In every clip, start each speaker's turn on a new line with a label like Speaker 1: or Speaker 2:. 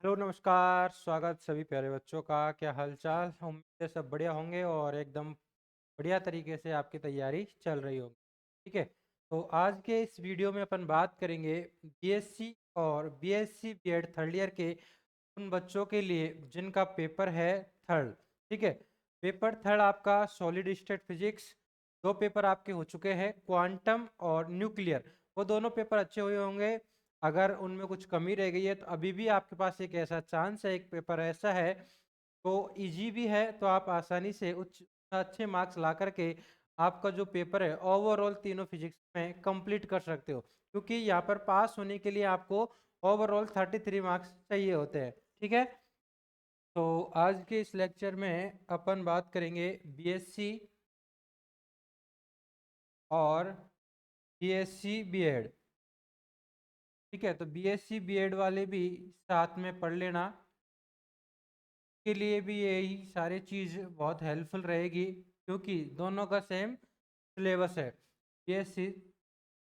Speaker 1: Hello नमस्कार। स्वागत सभी प्यारे बच्चों का। क्या हालचाल? उम्मीद है सब बढ़िया होंगे और एकदम बढ़िया तरीके से आपकी तैयारी चल रही होगी। ठीक है, तो आज के इस वीडियो में अपन बात करेंगे बीएससी और बीएससी बीएड थर्ड ईयर के उन बच्चों के लिए जिनका पेपर है थर्ड। ठीक है, पेपर थर्ड आपका सॉलिड स्टेट फिजिक्स। दो पेपर आपके हो चुके हैं, क्वांटम और न्यूक्लियर। वो दोनों पेपर अच्छे हुए होंगे। अगर उनमें कुछ कमी रह गई है तो अभी भी आपके पास एक ऐसा चांस है, एक पेपर ऐसा है तो इजी भी है, तो आप आसानी से उच्च अच्छे मार्क्स ला करके आपका जो पेपर है ओवरऑल तीनों फिजिक्स में कंप्लीट कर सकते हो, क्योंकि यहाँ पर पास होने के लिए आपको ओवरऑल 33 मार्क्स चाहिए होते हैं। ठीक है, तो आज के इस लेक्चर में अपन बात करेंगे बीएससी और बीएससी बीएड। ठीक है, तो बीएससी बीएड वाले भी साथ में पढ़ लेना, के लिए भी यही सारी चीज़ बहुत हेल्पफुल रहेगी, क्योंकि दोनों का सेम सिलेबस है। बीएससी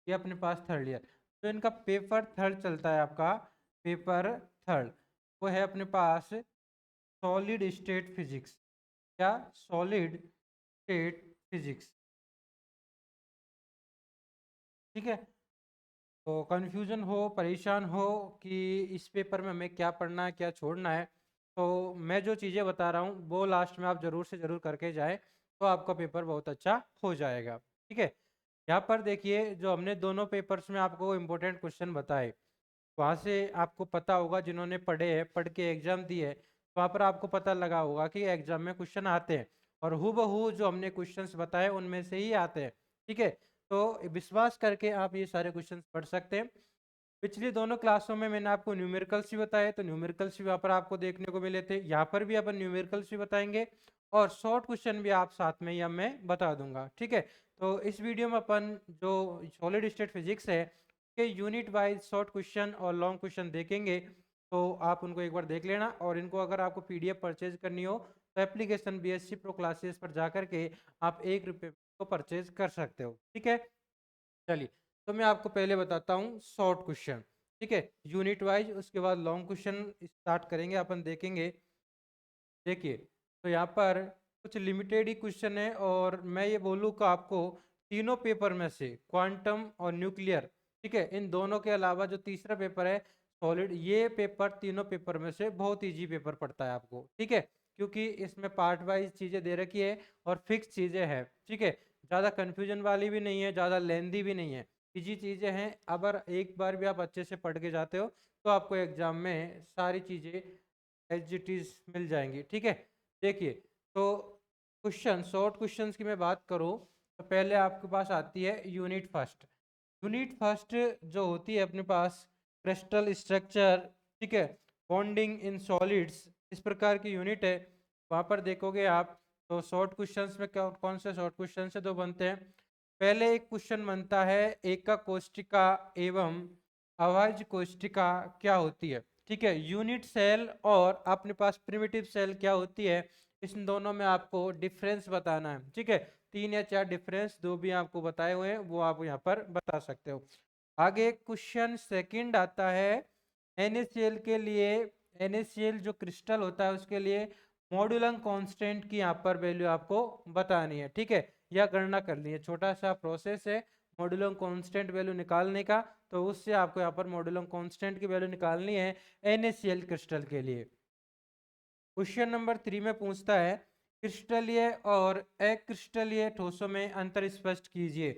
Speaker 1: ये अपने पास थर्ड ईयर, तो इनका पेपर थर्ड चलता है। आपका पेपर थर्ड वो है अपने पास सॉलिड स्टेट फिजिक्स। क्या? Solid state physics. ठीक है, तो कन्फ्यूजन हो, परेशान हो कि इस पेपर में हमें क्या पढ़ना है क्या छोड़ना है, तो मैं जो चीज़ें बता रहा हूँ वो लास्ट में आप ज़रूर से ज़रूर करके जाए, तो आपका पेपर बहुत अच्छा हो जाएगा। ठीक है, यहाँ पर देखिए, जो हमने दोनों पेपर्स में आपको इम्पोर्टेंट क्वेश्चन बताए, वहाँ से आपको पता होगा, जिन्होंने पढ़े हैं, पढ़ के एग्ज़ाम दिए है, वहाँ पर आपको पता लगा होगा कि एग्ज़ाम में क्वेश्चन आते हैं और हूबहू जो हमने क्वेश्चंस बताए उनमें से ही आते हैं। ठीक है, तो विश्वास करके आप ये सारे क्वेश्चंस पढ़ सकते हैं। पिछली दोनों क्लासों में मैंने आपको न्यूमेरिकल्स भी बताए, तो न्यूमेरिकल्स भी वहाँ पर आपको देखने को मिले थे। यहाँ पर भी अपन न्यूमेरिकल्स भी बताएंगे और शॉर्ट क्वेश्चन भी आप साथ में ही अब मैं बता दूंगा। ठीक है, तो इस वीडियो में अपन जो सॉलिड स्टेट फिजिक्स है के यूनिट वाइज शॉर्ट क्वेश्चन और लॉन्ग क्वेश्चन देखेंगे, तो आप उनको एक बार देख लेना। और इनको अगर आपको पीडीएफ परचेज करनी हो तो एप्लीकेशन बीएससी प्रो क्लासेस पर जाकर के आप ₹1 को परचेज कर सकते हो। ठीक है, चलिए, तो मैं आपको पहले बताता हूँ शॉर्ट क्वेश्चन। ठीक है, यूनिट वाइज, उसके बाद लॉन्ग क्वेश्चन स्टार्ट करेंगे, अपन देखेंगे। देखिए, तो यहाँ पर कुछ लिमिटेड ही क्वेश्चन है और मैं ये बोलूँ आपको तीनों पेपर में से क्वांटम और न्यूक्लियर, ठीक है, इन दोनों के अलावा जो तीसरा पेपर है सॉलिड, ये पेपर तीनों पेपर में से बहुत इजी पेपर पड़ता है आपको। ठीक है, क्योंकि इसमें पार्ट वाइज चीज़ें दे रखी है और फिक्स चीज़ें हैं। ठीक है, ज़्यादा कन्फ्यूजन वाली भी नहीं है, ज़्यादा लेंदी भी नहीं है, इजी चीज़ें हैं। अगर एक बार भी आप अच्छे से पढ़ के जाते हो तो आपको एग्जाम में सारी चीज़ें एज इट इज मिल जाएंगी। ठीक है, देखिए, तो क्वेश्चन शॉर्ट क्वेश्चंस की मैं बात करूं तो पहले आपके पास आती है यूनिट फर्स्ट। यूनिट फर्स्ट जो होती है अपने पास क्रिस्टल स्ट्रक्चर, ठीक है, बॉन्डिंग इन सॉलिड्स, इस प्रकार की यूनिट है। वहां पर देखोगे आप, तो शॉर्ट क्वेश्चंस में क्या कौन से शॉर्ट क्वेश्चन से दो बनते हैं। पहले एक क्वेश्चन बनता है एकक कोष्टिका एवं अभाज्य कोष्टिका क्या होती है। ठीक है, यूनिट सेल और अपने पास प्रिमिटिव सेल क्या होती है, इन दोनों में आपको डिफरेंस बताना है। ठीक है, 3 या 4 डिफरेंस दो भी आपको बताए हुए हैं, वो आप यहाँ पर बता सकते हो। आगे क्वेश्चन सेकंड आता है NaCl के लिए। NaCl जो क्रिस्टल होता है उसके लिए मॉड्यूलम कांस्टेंट की यहाँ पर वैल्यू आपको बतानी है। ठीक है, या गणना करनी है, छोटा सा प्रोसेस है मॉड्यूलम कांस्टेंट वैल्यू निकालने का। तो उससे आपको यहाँ पर मॉड्यूलम कांस्टेंट की वैल्यू निकालनी है NaCl क्रिस्टल के लिए। क्वेश्चन नंबर 3 में पूछता है क्रिस्टलीय और अक्रिस्टलीय ठोसों में अंतर स्पष्ट कीजिए।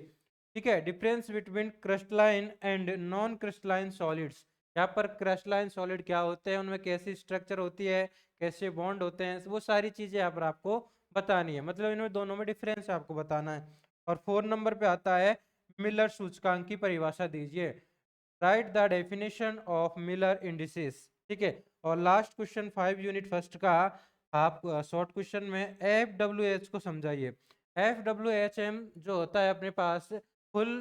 Speaker 1: ठीक है, difference between crystalline and non crystalline solids. यहाँ पर क्रिस्टलाइन सॉलिड क्या होते हैं, उनमें कैसी स्ट्रक्चर होती है, कैसे बॉन्ड होते हैं, वो सारी चीजें यहाँ पर आपको बतानी है। मतलब इनमें दोनों में डिफरेंस आपको बताना है। और 4 नंबर पे आता है मिलर सूचकांक की परिभाषा दीजिए। Right the definition of Miller indices. ठीक है, और लास्ट क्वेश्चन 5 यूनिट फर्स्ट का आप शॉर्ट क्वेश्चन में FWH को समझाइए। FWHM जो होता है अपने पास फुल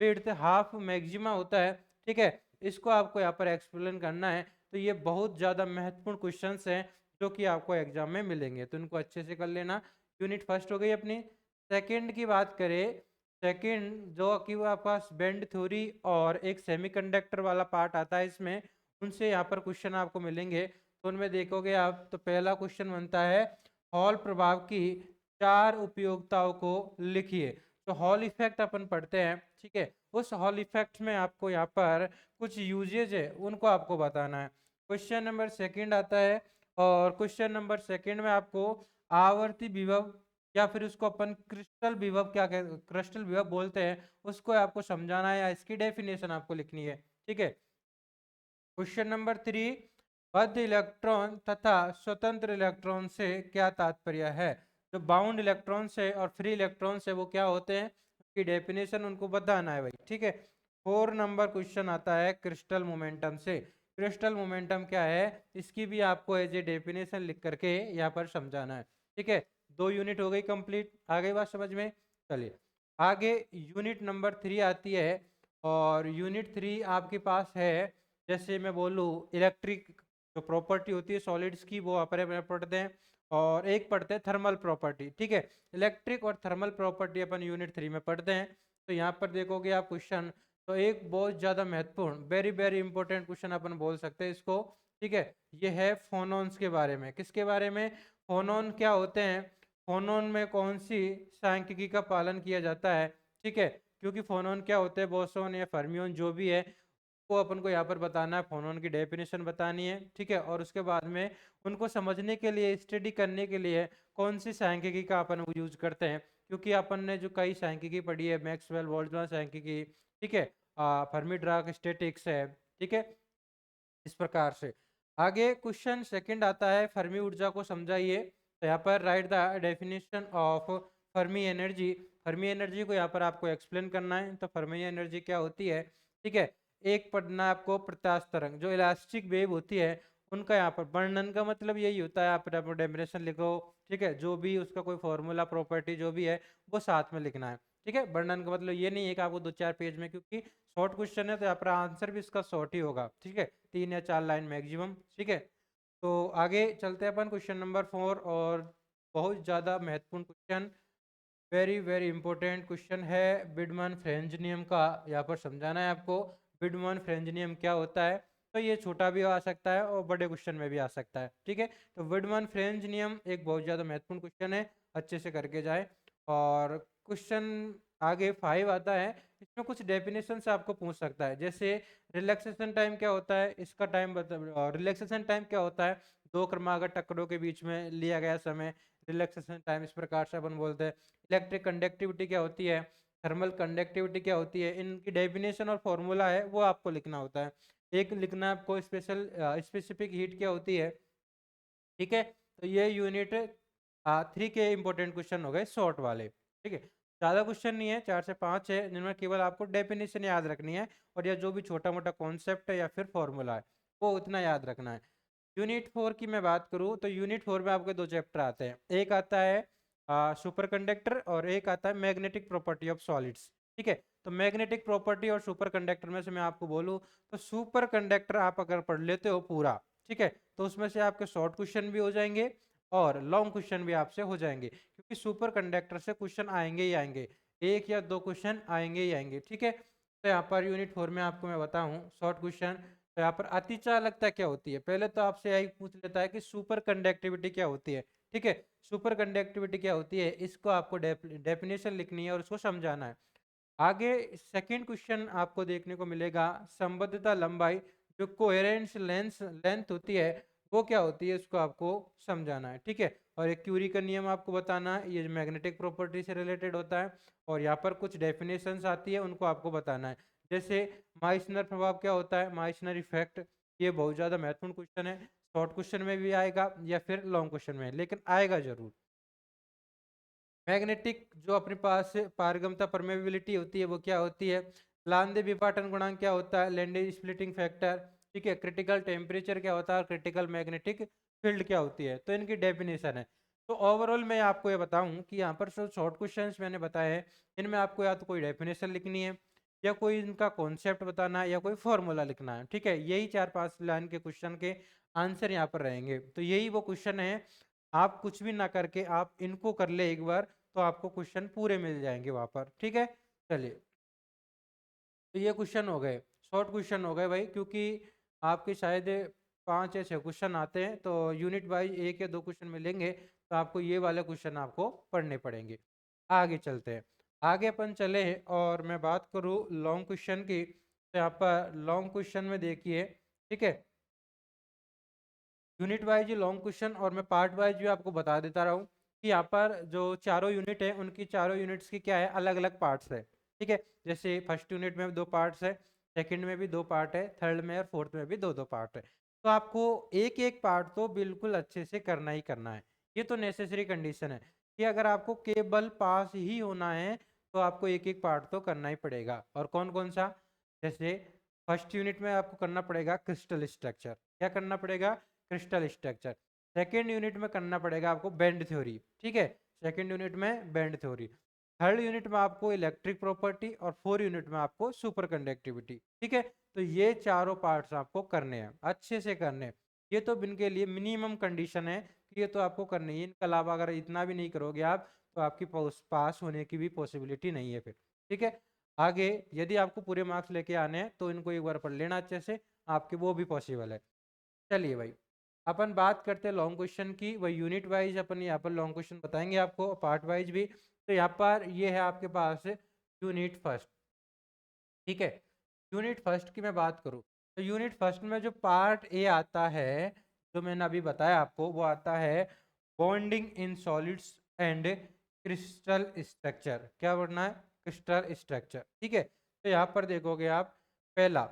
Speaker 1: विड्थ हाफ मैक्सिमा होता है। ठीक है, इसको आपको यहाँ पर एक्सप्लेन करना है। तो ये बहुत ज़्यादा महत्वपूर्ण क्वेश्चंस हैं जो कि आपको एग्जाम में मिलेंगे, तो इनको अच्छे से कर लेना। यूनिट फर्स्ट हो गई अपनी। सेकंड की बात करें, सेकंड जो कि वो आपके पास बैंड थ्योरी और एक सेमीकंडक्टर वाला पार्ट आता है इसमें, उनसे यहाँ पर क्वेश्चन आपको मिलेंगे। तो उनमें देखोगे आप, तो पहला क्वेश्चन बनता है हॉल प्रभाव की 4 उपयोगिताओं को लिखिए। तो हॉल इफेक्ट अपन पढ़ते हैं, ठीक है। उस हॉल इफेक्ट में आपको यहाँ पर कुछ यूजेज है उनको आपको बताना है। क्वेश्चन नंबर सेकंड आता है, और क्वेश्चन नंबर सेकंड में आपको आवर्ती विभव या फिर उसको अपन क्रिस्टल विभव क्या कहते, क्रिस्टल विभव बोलते हैं, उसको आपको समझाना है या इसकी डेफिनेशन आपको लिखनी है, ठीक है। क्वेश्चन नंबर 3, बद्ध इलेक्ट्रॉन तथा स्वतंत्र इलेक्ट्रॉन से क्या तात्पर्य है। जो बाउंड इलेक्ट्रॉन से और फ्री इलेक्ट्रॉन से वो क्या होते हैं, उसकी डेफिनेशन उनको बताना है भाई, ठीक है। 4 नंबर क्वेश्चन आता है क्रिस्टल मोमेंटम से। क्रिस्टल मोमेंटम क्या है, इसकी भी आपको एज ए डेफिनेशन लिख करके यहाँ पर समझाना है, ठीक है। 2 यूनिट हो गई कंप्लीट, आ गई बात समझ में। चलिए आगे यूनिट नंबर 3 आती है, और यूनिट 3 आपके पास है, जैसे मैं बोलूँ इलेक्ट्रिक जो प्रॉपर्टी होती है सॉलिड्स की वो अपन पढ़ते हैं, और एक पढ़ते हैं थर्मल प्रॉपर्टी, ठीक है। इलेक्ट्रिक और थर्मल प्रॉपर्टी अपन यूनिट 3 में पढ़ते हैं। तो यहाँ पर देखोगे आप क्वेश्चन, तो एक बहुत ज़्यादा महत्वपूर्ण वेरी वेरी इंपॉर्टेंट क्वेश्चन अपन बोल सकते हैं इसको, ठीक है। ये है फोनॉन्स के बारे में। किसके बारे में, फोनॉन क्या होते हैं, फोनॉन में कौन सी सांख्यिकी का पालन किया जाता है, ठीक है। क्योंकि फोनॉन क्या होते हैं, बोसोन या फर्मियोन जो भी है, को अपन को यहाँ पर बताना है, फोनॉन की डेफिनेशन बतानी है, ठीक है। और उसके बाद में उनको समझने के लिए, स्टडी करने के लिए कौन सी सांख्यिकी का अपन यूज करते हैं, क्योंकि अपन ने जो कई सांख्यिकी पढ़ी है, मैक्सवेल बोल्ट्जमान सांख्यिकी, ठीक है, फर्मी डार्क स्टैटिक्स है, ठीक है, इस प्रकार से। आगे क्वेश्चन सेकंड आता है, फर्मी ऊर्जा को समझाइए। तो यहाँ पर right the definition of Fermi energy. Fermi energy को यहाँ पर आपको एक्सप्लेन करना है। तो फर्मी एनर्जी क्या होती है, ठीक है। एक पढ़ना है आपको प्रत्यास्थ तरंग, जो इलास्टिक वेव होती है उनका यहाँ पर वर्णन का मतलब यही होता है, आप डेफिनेशन लिखो, ठीक है। जो भी उसका कोई फॉर्मूला प्रॉपर्टी जो भी है वो साथ में लिखना है, ठीक है। वर्णन का मतलब ये नहीं है कि आपको 2-4 पेज में, क्योंकि शॉर्ट क्वेश्चन है तो यहाँ पर आंसर भी इसका शॉर्ट ही होगा, ठीक है, 3 या 4 लाइन मैक्सिमम, ठीक है। तो आगे चलते हैं अपन क्वेश्चन नंबर 4, और बहुत ज़्यादा महत्वपूर्ण question, very very important question है, बिडमन फ्रेंज नियम का यहाँ पर समझाना है आपको। बिडमन फ्रेंज नियम क्या होता है, तो ये छोटा भी आ सकता है और बड़े क्वेश्चन में भी आ सकता है, ठीक है। तो बिडमन फ्रेंज नियम एक बहुत ज़्यादा महत्वपूर्ण क्वेश्चन है, अच्छे से करके जाए। और क्वेश्चन आगे 5 आता है, इसमें कुछ डेफिनेशन से आपको पूछ सकता है, जैसे रिलैक्सेशन टाइम क्या होता है, इसका टाइम बता, रिलैक्सेशन टाइम क्या होता है, दो क्रमागत टक्करों के बीच में लिया गया समय, रिलैक्सेशन टाइम इस प्रकार से अपन बोलते हैं। इलेक्ट्रिक कंडक्टिविटी क्या होती है, थर्मल कंडक्टिविटी क्या होती है, इनकी डेफिनेशन और फॉर्मूला है वो आपको लिखना होता है। एक लिखना है आपको स्पेशल स्पेसिफिक हीट क्या होती है, ठीक है। तो ये यूनिट 3 के इंपॉर्टेंट क्वेश्चन हो गए शॉर्ट वाले, ठीक है। ज़्यादा क्वेश्चन नहीं है, 4 से 5 है, जिनमें केवल आपको डेफिनेशन याद रखनी है, और या जो भी छोटा मोटा कॉन्सेप्ट है या फिर फॉर्मूला है वो उतना याद रखना है। यूनिट 4 की मैं बात करूँ तो यूनिट 4 में आपके 2 चैप्टर आते हैं, एक आता है सुपर कंडक्टर और एक आता है मैग्नेटिक प्रॉपर्टी ऑफ सॉलिड्स, ठीक है। तो मैग्नेटिक प्रॉपर्टी और सुपर कंडक्टर में से मैं आपको बोलूँ तो सुपर कंडक्टर आप अगर पढ़ लेते हो पूरा, ठीक है, तो उसमें से आपके शॉर्ट क्वेश्चन भी हो जाएंगे और लॉन्ग क्वेश्चन भी आपसे हो जाएंगे, क्योंकि सुपर कंडक्टर से क्वेश्चन आएंगे ही आएंगे, 1 या 2 क्वेश्चन आएंगे ही आएंगे, ठीक है। तो यहाँ पर यूनिट 4 में आपको मैं बताऊँ शॉर्ट क्वेश्चन, तो यहाँ पर अतिचालकता क्या होती है, पहले तो आपसे यही पूछ लेता है कि सुपर कंडक्टिविटी क्या होती है, ठीक है। सुपर कंडक्टिविटी क्या होती है, इसको आपको डेफिनेशन लिखनी है और उसको समझाना है। आगे सेकंड क्वेश्चन आपको देखने को मिलेगा, संबद्धता लंबाई, जो कोहेरेंस लेंथ लेंथ होती है वो क्या होती है, इसको आपको समझाना है, ठीक है। और एक क्यूरी का नियम आपको बताना है, ये मैग्नेटिक प्रॉपर्टी से रिलेटेड होता है, और यहाँ पर कुछ डेफिनेशंस आती है उनको आपको बताना है, जैसे माइसनर प्रभाव क्या होता है, माइसनर इफेक्ट, ये बहुत ज़्यादा महत्वपूर्ण क्वेश्चन है, शॉर्ट क्वेश्चन में भी आएगा या फिर लॉन्ग क्वेश्चन में, लेकिन आएगा जरूर। मैग्नेटिक जो अपने पास पारगम्यता परमेबिलिटी होती है वो क्या होती है, लांदे विपाटन गुणांक क्या होता है, लैंडे स्प्लिटिंग फैक्टर, ठीक है, क्रिटिकल टेम्परेचर क्या होता है, क्रिटिकल मैग्नेटिक फील्ड क्या होती है, तो इनकी डेफिनेशन है। तो ओवरऑल मैं आपको ये बताऊं कि यहाँ पर जो शॉर्ट क्वेश्चंस मैंने बताए हैं इनमें आपको या तो कोई डेफिनेशन लिखनी है, या कोई इनका कॉन्सेप्ट बताना है, या कोई फॉर्मूला लिखना है, ठीक है। यही 4-5 लाइन के क्वेश्चन के आंसर यहाँ पर रहेंगे। तो यही वो क्वेश्चन है, आप कुछ भी ना करके आप इनको कर ले एक बार, तो आपको क्वेश्चन पूरे मिल जाएंगे वहां पर, ठीक है। चलिए, तो ये क्वेश्चन हो गए, शॉर्ट क्वेश्चन हो गए भाई, क्योंकि आपके शायद 5 या 6 क्वेश्चन आते हैं, तो यूनिट वाइज 1 या 2 क्वेश्चन मिलेंगे, तो आपको ये वाले क्वेश्चन आपको पढ़ने पड़ेंगे। आगे चलते हैं। आगे अपन चले और मैं बात करूँ लॉन्ग क्वेश्चन की, तो यहाँ पर लॉन्ग क्वेश्चन में देखिए, ठीक है, यूनिट वाइज लॉन्ग क्वेश्चन और मैं पार्ट वाइज भी आपको बता देता रहा हूँ कि यहाँ पर जो चारों यूनिट है उनकी चारों यूनिट्स की क्या है, अलग अलग पार्ट्स है। ठीक है, जैसे फर्स्ट यूनिट में 2 पार्ट्स है, सेकंड में भी 2 पार्ट है, थर्ड में और फोर्थ में भी 2 पार्ट है। तो आपको एक एक पार्ट तो बिल्कुल अच्छे से करना ही करना है। ये तो नेसेसरी कंडीशन है कि अगर आपको केवल पास ही होना है तो आपको एक एक पार्ट तो करना ही पड़ेगा। और कौन कौन सा, जैसे फर्स्ट यूनिट में आपको करना पड़ेगा क्रिस्टल स्ट्रक्चर। क्या करना पड़ेगा? Crystal structure. सेकेंड यूनिट में करना पड़ेगा आपको बैंड थ्योरी। ठीक है, सेकेंड यूनिट में बैंड थ्योरी। थर्ड यूनिट में आपको इलेक्ट्रिक प्रॉपर्टी और फोर्थ यूनिट में आपको सुपर कंडक्टिविटी। ठीक है, तो ये चारों पार्ट्स आपको करने हैं, अच्छे से करने हैं। ये तो इनके लिए मिनिमम कंडीशन है कि ये तो आपको करनी है। इनके अलावा अगर इतना भी नहीं करोगे आप तो आपकी पास होने की भी पॉसिबिलिटी नहीं है फिर। ठीक है, आगे यदि आपको पूरे मार्क्स लेके आने हैं तो इनको एक बार पढ़ लेना अच्छे से, आपके वो भी पॉसिबल है। चलिए भाई, अपन बात करते हैं लॉन्ग क्वेश्चन की। वही यूनिट वाइज अपन यहाँ पर लॉन्ग क्वेश्चन बताएंगे आपको, पार्ट वाइज भी। तो यहाँ पर ये है आपके पास यूनिट फर्स्ट। ठीक है, यूनिट फर्स्ट की मैं बात करूँ तो यूनिट फर्स्ट में जो पार्ट ए आता है, जो मैंने अभी बताया आपको, वो आता है bonding in solids and crystal structure. क्या पढ़ना है? Crystal structure. ठीक है, तो यहाँ पर देखोगे आप, पहला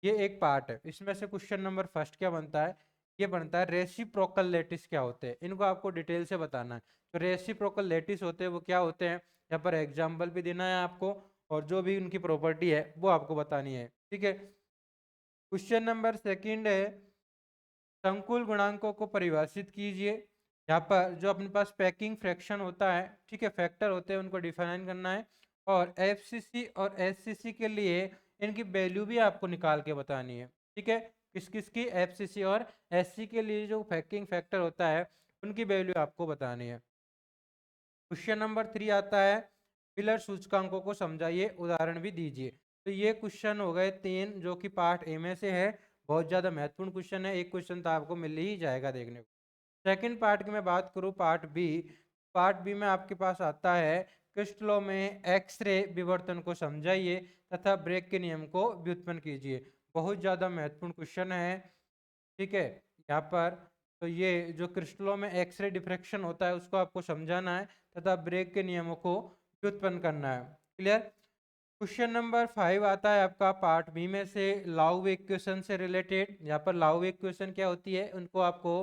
Speaker 1: ये एक पार्ट है, इसमें से क्वेश्चन नंबर फर्स्ट क्या बनता है? ये बनता है रेसिप्रोकल लेटिस क्या होते हैं, इनको आपको डिटेल से बताना है। तो रेसिप्रोकल लेटिस होते हैं वो क्या होते हैं, यहाँ पर एग्जाम्पल भी देना है आपको और जो भी उनकी प्रॉपर्टी है वो आपको बतानी है। ठीक है, क्वेश्चन नंबर सेकंड है संकुल गुणांकों को परिभाषित कीजिए। यहाँ पर जो अपने पास पैकिंग फ्रैक्शन होता है, ठीक है, फैक्टर होते हैं, उनको डिफाइन करना है। और एफसीसी और एससीसी के लिए इनकी वैल्यू भी आपको निकाल के बतानी है। ठीक है, किस किस की? एफसीसी और एससी के लिए जो पैकिंग फैक्टर होता है उनकी वैल्यू आपको बतानी है। क्वेश्चन नंबर 3 आता है मिलर सूचकांकों को समझाइए, उदाहरण भी दीजिए। तो ये क्वेश्चन हो गए 3 जो कि पार्ट ए में से है। बहुत ज़्यादा महत्वपूर्ण क्वेश्चन है, एक क्वेश्चन तो आपको मिल ही जाएगा देखने को। सेकंड पार्ट की मैं बात करूँ, पार्ट बी। पार्ट बी में आपके पास आता है क्रिस्टलों में एक्सरे विवर्तन को समझाइए तथा ब्रेक के नियम को व्युत्पन्न कीजिए। बहुत ज़्यादा महत्वपूर्ण क्वेश्चन है। ठीक है, यहाँ पर तो ये जो क्रिस्टलों में एक्सरे डिफ्रैक्शन होता है उसको आपको समझाना है तथा ब्रेक के नियमों को व्युत्पन्न करना है। क्लियर? क्वेश्चन नंबर 5 आता है आपका पार्ट बी में से लाउ इक्वेशन से रिलेटेड। यहाँ पर लाउ इक्वेशन क्या होती है उनको आपको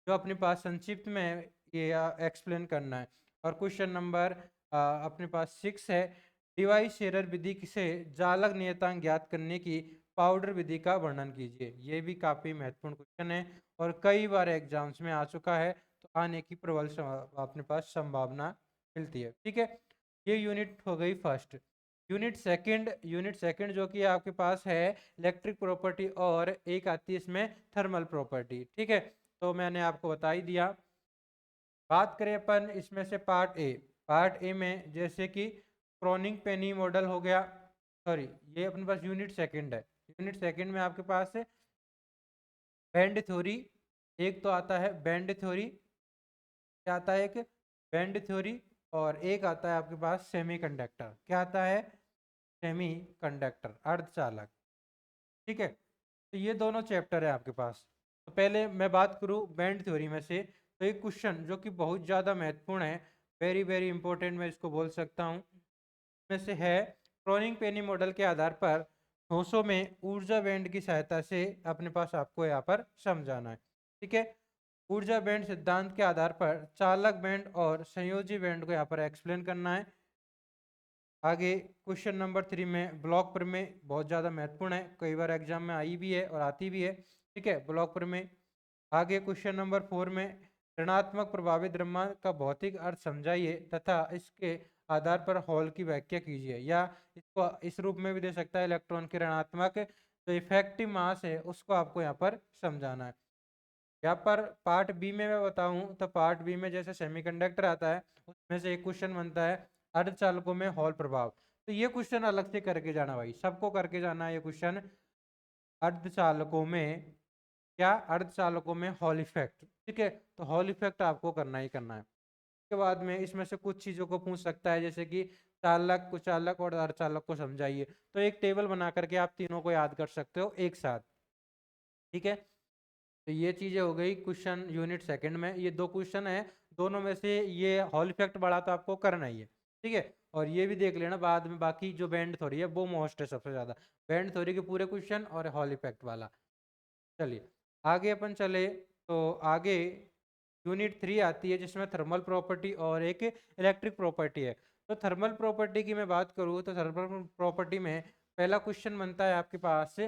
Speaker 1: जो अपने पास संक्षिप्त में ये एक्सप्लेन करना है। और क्वेश्चन नंबर अपने पास 6 है डिवाइस शेरर विधि से जालक नियतांक ज्ञात करने की पाउडर विधि का वर्णन कीजिए। ये भी काफ़ी महत्वपूर्ण क्वेश्चन है और कई बार एग्जाम्स में आ चुका है, तो आने की प्रबल अपने पास संभावना मिलती है। ठीक है, ये यूनिट हो गई फर्स्ट। यूनिट सेकंड जो कि आपके पास है इलेक्ट्रिक प्रॉपर्टी और एक आती है इसमें थर्मल प्रॉपर्टी। ठीक है, तो मैंने आपको बता ही दिया। बात करें अपन इसमें से पार्ट ए में जैसे कि क्रॉनिक पेनी मॉडल हो गया, सॉरी ये अपने पास यूनिट सेकंड है। यूनिट सेकंड में आपके पास है बैंड थ्योरी, एक तो आता है बैंड थ्योरी, क्या आता है? एक बैंड थ्योरी। और एक आता है आपके पास सेमीकंडक्टर। क्या आता है? सेमीकंडक्टर, अर्धचालक। ठीक है, तो ये दोनों चैप्टर है आपके पास। तो पहले मैं बात करूँ बैंड थ्योरी में से, तो एक क्वेश्चन जो कि बहुत ज़्यादा महत्वपूर्ण है, वेरी वेरी इंपॉर्टेंट मैं इसको बोल सकता हूँ, में से है क्रॉनिक पेनी मॉडल के आधार पर ठोसों में ऊर्जा बैंड की सहायता से अपने पास आपको यहाँ पर समझाना है। ठीक है, ऊर्जा बैंड सिद्धांत के आधार पर चालक बैंड और संयोजी बैंड को यहाँ पर एक्सप्लेन करना है। आगे क्वेश्चन नंबर 3 में ब्लॉक प्रमेय बहुत ज़्यादा महत्वपूर्ण है, कई बार एग्जाम में आई भी है और आती भी है। ठीक है, ब्लॉक प्रमेय। आगे क्वेश्चन नंबर 4 में ऋणात्मक प्रभावित द्रव्यमान का भौतिक अर्थ समझाइए तथा इसके आधार पर हॉल की व्याख्या कीजिए, या इसको इस रूप में भी दे सकता है इलेक्ट्रॉन के ऋणात्मक जो इफेक्टिव मास है उसको आपको यहाँ पर समझाना है। यहाँ पर पार्ट बी में मैं बताऊं तो पार्ट बी में जैसे सेमीकंडक्टर आता है उसमें से एक क्वेश्चन बनता है अर्धचालकों में हॉल प्रभाव। तो ये क्वेश्चन अलग से करके जाना भाई, सबको करके जाना है ये क्वेश्चन। अर्धचालकों में क्या, अर्धचालकों में हॉल इफेक्ट। ठीक है, तो हॉल इफेक्ट आपको करना ही करना है। उसके बाद में इसमें से कुछ चीज़ों को पूछ सकता है, जैसे कि चालक, कुचालक और अर्धचालक को समझाइए। तो एक टेबल बना करके आप तीनों को याद कर सकते हो एक साथ। ठीक है, तो ये चीज़ें हो गई क्वेश्चन यूनिट सेकंड में। ये दो क्वेश्चन है, दोनों में से ये हॉल इफेक्ट बड़ा तो आपको करना ही है। ठीक है, और ये भी देख लेना बाद में, बाकी जो बैंड थ्योरी है वो मोस्ट है सबसे ज़्यादा, बैंड थ्योरी के पूरे क्वेश्चन और हॉल इफेक्ट वाला। चलिए आगे अपन चले, तो आगे यूनिट 3 आती है जिसमें थर्मल प्रॉपर्टी और एक इलेक्ट्रिक प्रॉपर्टी है। तो थर्मल प्रॉपर्टी की मैं बात करूँ तो थर्मल प्रॉपर्टी में पहला क्वेश्चन बनता है आपके पास,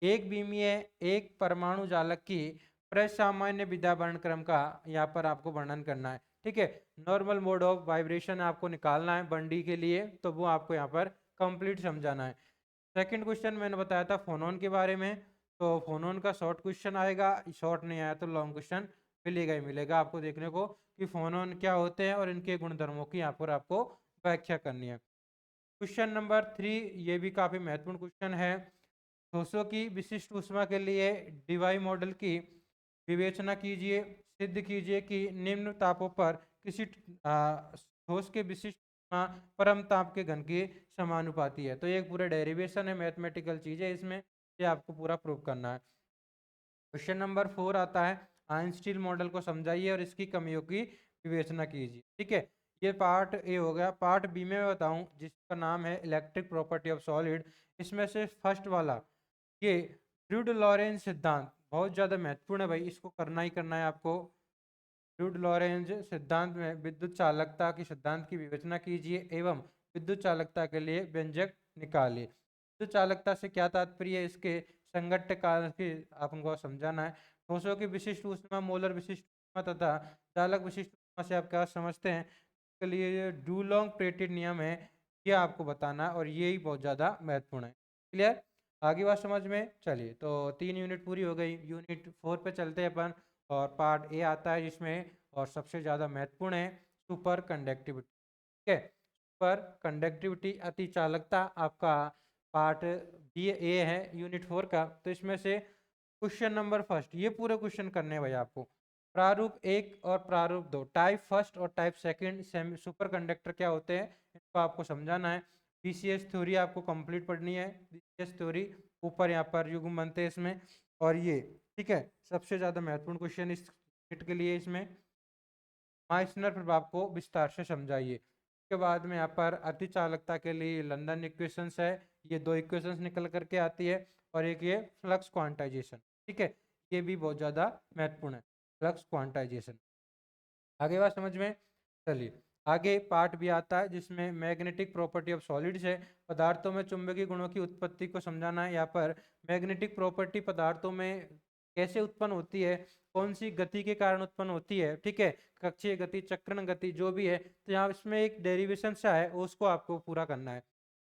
Speaker 1: एक बीमीय एक परमाणु जालक की प्रसामान्य विधा वर्ण क्रम का यहाँ पर आपको वर्णन करना है। ठीक है, नॉर्मल मोड ऑफ वाइब्रेशन आपको निकालना है बंडी के लिए, तो वो आपको यहाँ पर कंप्लीट समझाना है। सेकंड क्वेश्चन मैंने बताया था फोनोन के बारे में, तो फोनोन का शॉर्ट क्वेश्चन आएगा, शॉर्ट नहीं आया तो लॉन्ग क्वेश्चन मिलेगा ही मिलेगा आपको देखने को कि फोनोन क्या होते हैं और इनके गुणधर्मों की यहाँ पर आपको व्याख्या करनी है। क्वेश्चन नंबर 3, ये भी काफ़ी महत्वपूर्ण क्वेश्चन है। ठोसों की विशिष्ट ऊष्मा के लिए डिवाई मॉडल की विवेचना कीजिए, सिद्ध कीजिए कि निम्न तापों पर किसी ठोस के विशिष्ट ऊष्मा परम ताप के घन की समानुपाती है। तो ये एक पूरा डेरिवेशन है, मैथमेटिकल चीज़ है इसमें, ये आपको पूरा प्रूव करना है। क्वेश्चन नंबर 4 आता है, आइंस्टीन मॉडल को समझाइए और इसकी कमियों की विवेचना कीजिए। ठीक है, ये पार्ट ए हो गया। पार्ट बी में बताऊं जिसका नाम है इलेक्ट्रिक प्रॉपर्टी ऑफ सॉलिड। इसमें से फर्स्ट वाला ये फ्लूइड लॉरेंज सिद्धांत बहुत ज़्यादा महत्वपूर्ण है भाई, इसको करना ही करना है आपको। फ्लूइड लॉरेंज सिद्धांत में विद्युत चालकता के सिद्धांत की विवेचना कीजिए एवं विद्युत चालकता के लिए व्यंजक निकालिए। विद्युत चालकता से क्या तात्पर्य है, इसके संगट्ट काल के आपको समझाना है। ठोसों की विशिष्ट ऊष्मा, मोलर विशिष्ट ऊष्मा तथा चालक विशिष्ट ऊष्मा से आप क्या समझते हैं, इसके लिए ये डूलोंग प्रेटिड नियम है, ये आपको बताना है और ये ही बहुत ज़्यादा महत्वपूर्ण है। क्लियर, आगे बात समझ में। चलिए, तो 3 यूनिट पूरी हो गई, यूनिट 4 पे चलते हैं अपन, और पार्ट ए आता है जिसमें और सबसे ज़्यादा महत्वपूर्ण है सुपर कंडक्टिविटी। ठीक है, सुपर कंडक्टिविटी अति चालकता आपका पार्ट बी ए है यूनिट 4 का। तो इसमें से क्वेश्चन नंबर फर्स्ट, ये पूरे क्वेश्चन करने हैं भाई आपको। प्रारूप 1 और प्रारूप 2, टाइप फर्स्ट और टाइप सेकंड सुपर कंडक्टर क्या होते हैं इनको आपको समझाना है। बीसीएस थ्योरी आपको कंप्लीट पढ़नी है, बीसीएस थ्योरी ऊपर यहाँ पर युग्म बनते हैं इसमें, और ये ठीक है सबसे ज़्यादा महत्वपूर्ण क्वेश्चन इस यूनिट के लिए। इसमें माइसनर प्रभाव को विस्तार से समझाइए। उसके बाद में यहाँ पर अति चालकता के लिए लंदन इक्वेशंस है, ये दो इक्वेशंस निकल करके आती है, और एक ये फ्लक्स क्वांटाइजेशन। ठीक है, ये भी बहुत ज़्यादा महत्वपूर्ण है, फ्लक्स क्वांटाइजेशन। आगे बात समझ में। चलिए आगे पार्ट भी आता है जिसमें मैग्नेटिक प्रॉपर्टी ऑफ सॉलिड्स है, पदार्थों में चुंबकीय गुणों की उत्पत्ति को समझाना है। यहाँ पर मैग्नेटिक प्रॉपर्टी पदार्थों में कैसे उत्पन्न होती है, कौन सी गति के कारण उत्पन्न होती है। ठीक है, कक्षीय गति, चक्रण गति जो भी है, तो यहाँ इसमें एक डेरिवेशन सा है उसको आपको पूरा करना है।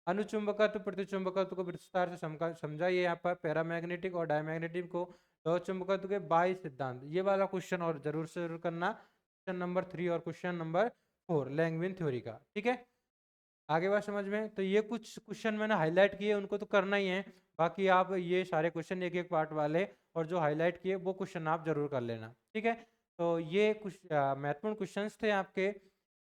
Speaker 1: अनुचुंबकत्व प्रतिचुंबकत्व को विस्तार से समझाइए। यहाँ पर पैरामैग्नेटिक और डायमैग्नेटिक को दो चुंबकत्व के बाह्य सिद्धांत, ये वाला क्वेश्चन और जरूर से जरूर करना, क्वेश्चन नंबर 3 और क्वेश्चन नंबर 4 लैंगविन थ्योरी का। ठीक है, आगे बात समझ में। तो ये कुछ क्वेश्चन मैंने हाईलाइट किए, उनको तो करना ही है, बाकी आप ये सारे क्वेश्चन एक एक पार्ट वाले और जो हाईलाइट किए वो क्वेश्चन आप जरूर कर लेना। ठीक है, तो ये कुछ महत्वपूर्ण क्वेश्चंस थे आपके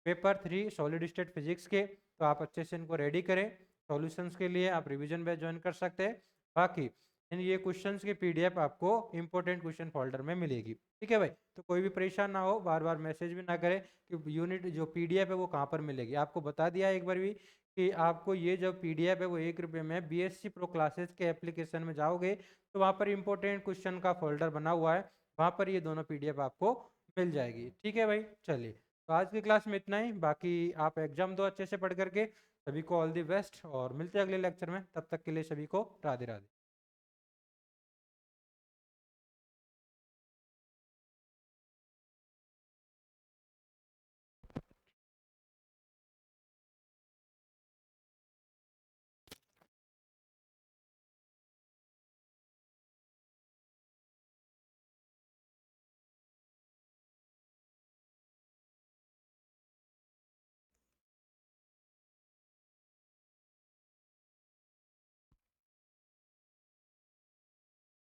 Speaker 1: पेपर 3 सॉलिड स्टेट फिजिक्स के, तो आप अच्छे से इनको रेडी करें। सॉल्यूशंस के लिए आप रिवीजन बैच ज्वाइन कर सकते हैं। बाकी इन ये क्वेश्चंस की पीडीएफ आपको इंपॉर्टेंट क्वेश्चन फोल्डर में मिलेगी। ठीक है भाई, तो कोई भी परेशान ना हो, बार बार मैसेज भी ना करें कि यूनिट जो पीडीएफ है वो कहाँ पर मिलेगी। आपको बता दिया एक बार भी कि आपको ये जो पीडीएफ है वो 1 रुपये में, बीएससी प्रो क्लासेस के एप्लीकेशन में जाओगे तो वहाँ पर इंपॉर्टेंट क्वेश्चन का फोल्डर बना हुआ है, वहाँ पर ये दोनों पीडीएफ आपको मिल जाएगी। ठीक है भाई, चलिए तो आज की क्लास में इतना ही, बाकी आप एग्जाम दो अच्छे से पढ़ करके। सभी को ऑल दी बेस्ट और मिलते हैं अगले लेक्चर में, तब तक के लिए सभी को राधे राधे।